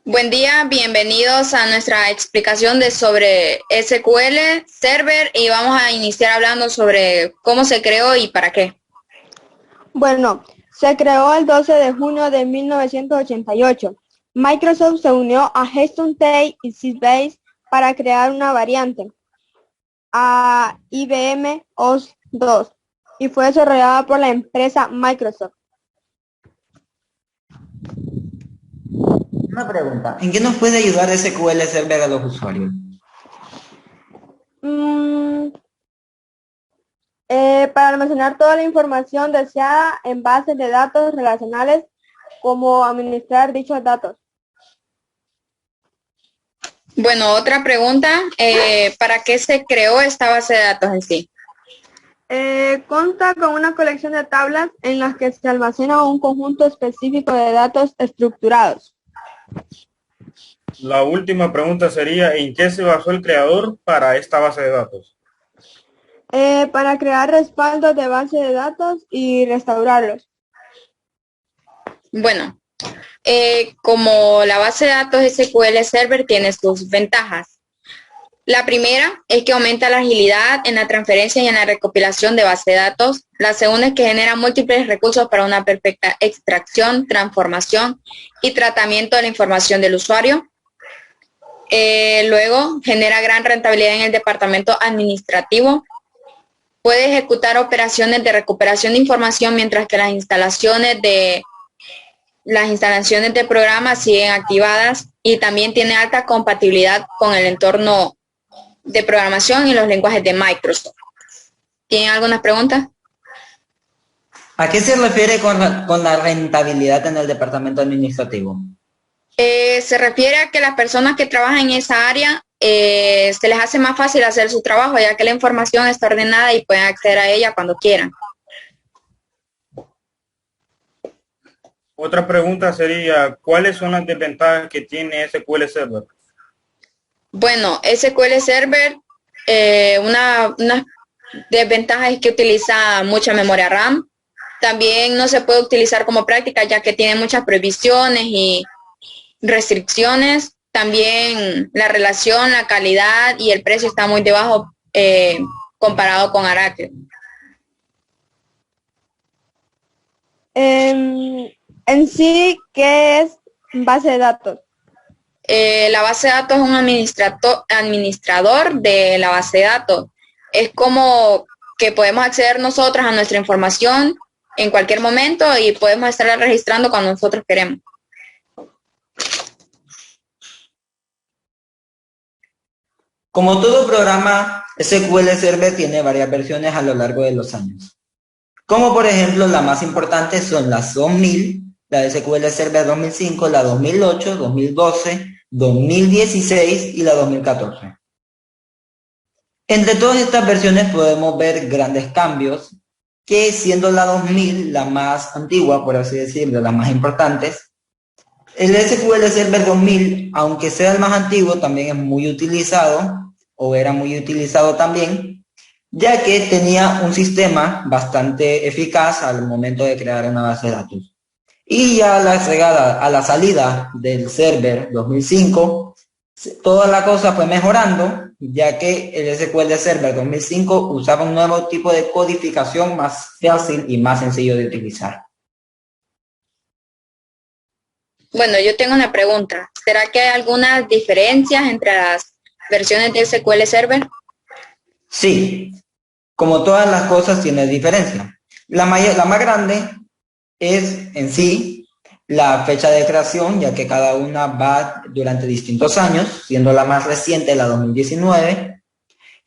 Buen día, bienvenidos a nuestra explicación sobre SQL Server y vamos a iniciar hablando sobre cómo se creó y para qué. Bueno, se creó el 12 de junio de 1988. Microsoft se unió a Hewlett y Sybase para crear una variante, a IBM OS/2, y fue desarrollada por la empresa Microsoft. Una pregunta, ¿en qué nos puede ayudar SQL Server a los usuarios? Para almacenar toda la información deseada en bases de datos relacionales, como administrar dichos datos. Bueno, otra pregunta, ¿para qué se creó esta base de datos en sí? Consta con una colección de tablas en las que se almacena un conjunto específico de datos estructurados. La última pregunta sería, ¿en qué se basó el creador para esta base de datos? Para crear respaldos de base de datos y restaurarlos. Bueno, como la base de datos SQL Server tiene sus ventajas. La primera es que aumenta la agilidad en la transferencia y en la recopilación de base de datos. La segunda es que genera múltiples recursos para una perfecta extracción, transformación y tratamiento de la información del usuario. Luego, genera gran rentabilidad en el departamento administrativo. Puede ejecutar operaciones de recuperación de información mientras que las instalaciones de programas siguen activadas, y también tiene alta compatibilidad con el entorno de programación y los lenguajes de Microsoft. ¿Tienen algunas preguntas? ¿A qué se refiere con la rentabilidad en el departamento administrativo? Se refiere a que las personas que trabajan en esa área se les hace más fácil hacer su trabajo, ya que la información está ordenada y pueden acceder a ella cuando quieran. Otra pregunta sería, ¿cuáles son las desventajas que tiene SQL Server? Bueno, SQL Server, una desventaja es que utiliza mucha memoria RAM. También no se puede utilizar como práctica, ya que tiene muchas prohibiciones y restricciones. También la relación, la calidad y el precio está muy debajo comparado con Oracle. En sí, ¿qué es base de datos? La base de datos es un administrador de la base de datos. Es como que podemos acceder nosotros a nuestra información en cualquier momento y podemos estarla registrando cuando nosotros queremos. Como todo programa, SQL Server tiene varias versiones a lo largo de los años. Como por ejemplo, las más importantes son las 2000, la de SQL Server 2005, la 2008, 2012, 2016 y la 2014. Entre todas estas versiones podemos ver grandes cambios, que siendo la 2000 la más antigua, por así decirlo, las más importantes, el SQL Server 2000, aunque sea el más antiguo, también es muy utilizado, o era muy utilizado también, ya que tenía un sistema bastante eficaz al momento de crear una base de datos. Y ya a la salida del server 2005, toda la cosa fue mejorando, ya que el SQL Server 2005 usaba un nuevo tipo de codificación más fácil y más sencillo de utilizar. Bueno, yo tengo una pregunta. ¿Será que hay algunas diferencias entre las versiones de SQL Server? Sí, como todas las cosas tiene diferencia. La más grande es en sí la fecha de creación, ya que cada una va durante distintos años, siendo la más reciente la 2019.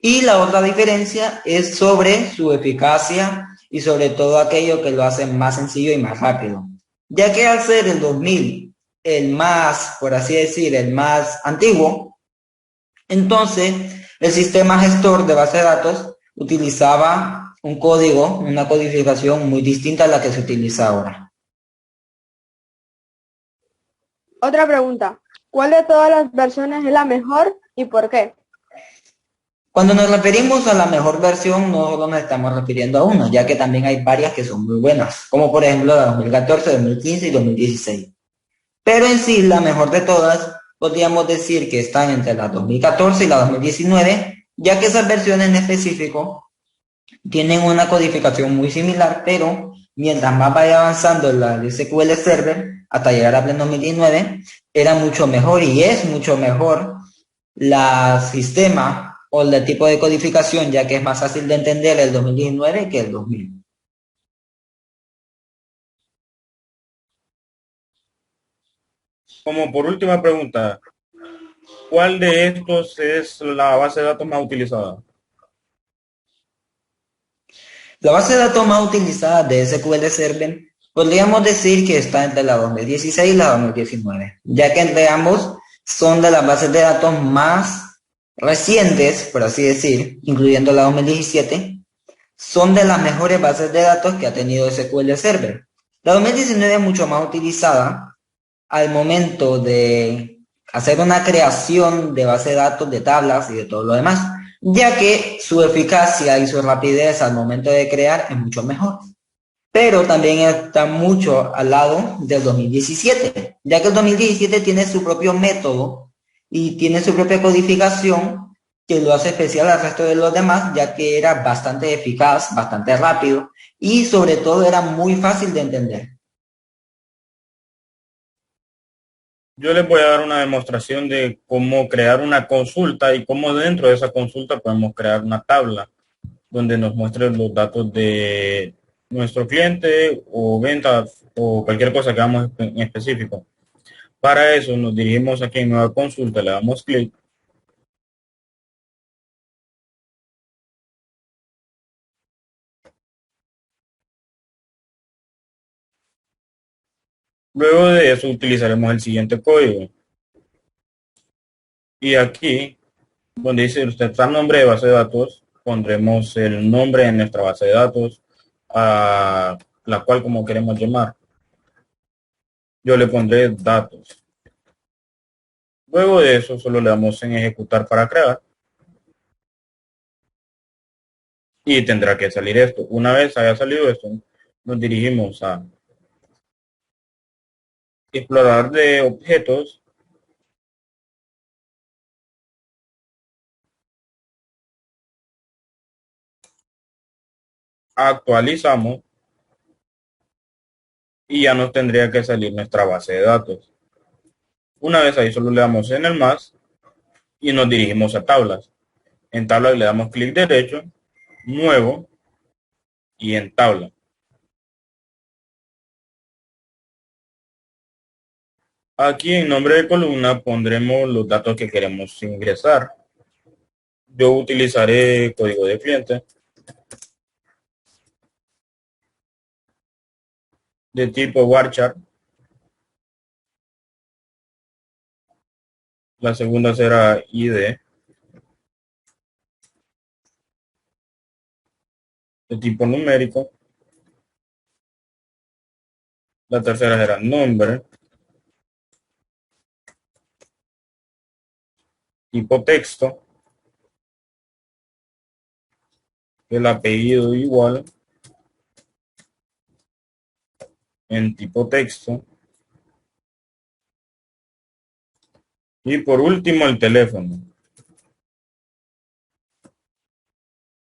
Y la otra diferencia es sobre su eficacia y sobre todo aquello que lo hace más sencillo y más rápido. Ya que al ser el 2000 el más, por así decir, el más antiguo, entonces el sistema gestor de base de datos utilizaba un código, una codificación muy distinta a la que se utiliza ahora. Otra pregunta, ¿cuál de todas las versiones es la mejor y por qué? Cuando nos referimos a la mejor versión, no solo nos estamos refiriendo a una, ya que también hay varias que son muy buenas, como por ejemplo la 2014, 2015 y 2016. Pero en sí, la mejor de todas, podríamos decir que están entre la 2014 y la 2019, ya que esas versiones en específico tienen una codificación muy similar, pero mientras más vaya avanzando la SQL Server, hasta llegar a pleno 2019, era mucho mejor y es mucho mejor la sistema o el tipo de codificación, ya que es más fácil de entender el 2019 que el 2000. Como por última pregunta, ¿cuál de estos es la base de datos más utilizada? La base de datos más utilizada de SQL Server podríamos decir que está entre la 2016 y la 2019, ya que entre ambos son de las bases de datos más recientes, por así decir, incluyendo la 2017, son de las mejores bases de datos que ha tenido SQL Server. La 2019 es mucho más utilizada al momento de hacer una creación de base de datos, de tablas y de todo lo demás, ya que su eficacia y su rapidez al momento de crear es mucho mejor. Pero también está mucho al lado del 2017, ya que el 2017 tiene su propio método y tiene su propia codificación que lo hace especial al resto de los demás, ya que era bastante eficaz, bastante rápido y sobre todo era muy fácil de entender. Yo les voy a dar una demostración de cómo crear una consulta y cómo dentro de esa consulta podemos crear una tabla donde nos muestre los datos de nuestro cliente o ventas o cualquier cosa que hagamos en específico. Para eso nos dirigimos aquí en Nueva Consulta, le damos clic. Luego de eso utilizaremos el siguiente código. Y aquí, donde dice usted está nombre de base de datos, pondremos el nombre de nuestra base de datos, a la cual como queremos llamar. Yo le pondré datos. Luego de eso solo le damos en ejecutar para crear y tendrá que salir esto. Una vez haya salido esto, nos dirigimos a explorar de objetos, actualizamos y ya nos tendría que salir nuestra base de datos. Una vez ahí solo le damos en el más y nos dirigimos a tablas. En tablas le damos clic derecho, nuevo y en tabla. Aquí en nombre de columna pondremos los datos que queremos ingresar. Yo utilizaré código de cliente de tipo varchar. La segunda será ID de tipo numérico. La tercera será nombre, tipo texto, el apellido igual en tipo texto. Y por último el teléfono,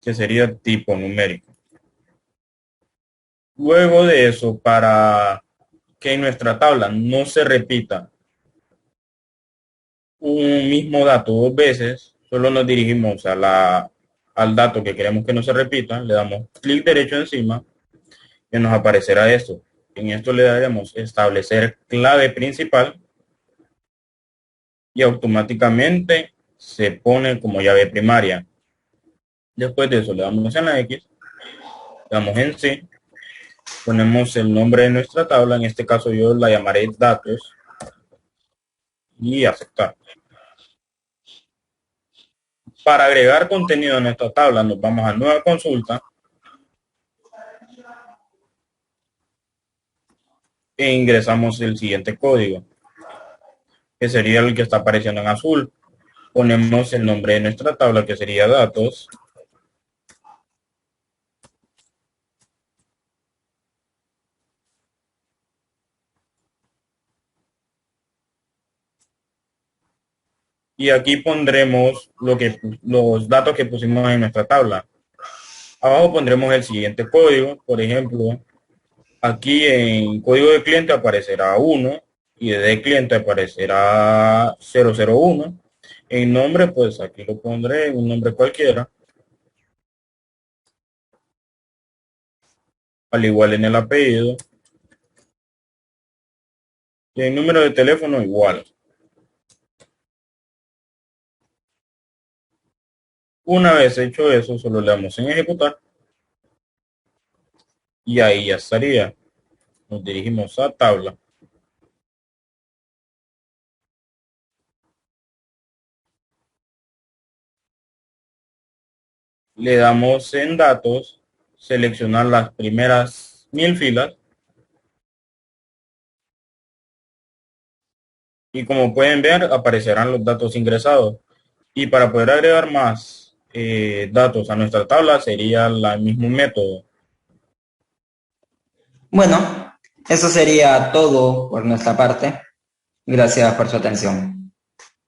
que sería tipo numérico. Luego de eso, para que en nuestra tabla no se repita un mismo dato dos veces, solo nos dirigimos al dato que queremos que no se repita, le damos clic derecho encima y nos aparecerá esto. En esto le daremos establecer clave principal y automáticamente se pone como llave primaria. Después de eso le damos en la X, le damos en sí, ponemos el nombre de nuestra tabla, en este caso yo la llamaré datos y aceptar. Para agregar contenido a nuestra tabla nos vamos a nueva consulta e ingresamos el siguiente código, que sería el que está apareciendo en azul. Ponemos el nombre de nuestra tabla, que sería datos. Y aquí pondremos los datos que pusimos en nuestra tabla. Abajo pondremos el siguiente código. Por ejemplo, aquí en código de cliente aparecerá 1 y de cliente aparecerá 001. En nombre, pues aquí lo pondré, un nombre cualquiera. Al igual en el apellido. Y el número de teléfono igual. Una vez hecho eso, solo le damos en ejecutar. Y ahí ya estaría. Nos dirigimos a tabla. Le damos en datos, seleccionar las primeras 1000 filas. Y como pueden ver, aparecerán los datos ingresados. Y para poder agregar más datos a nuestra tabla sería el mismo método. Bueno, eso sería todo por nuestra parte. Gracias por su atención.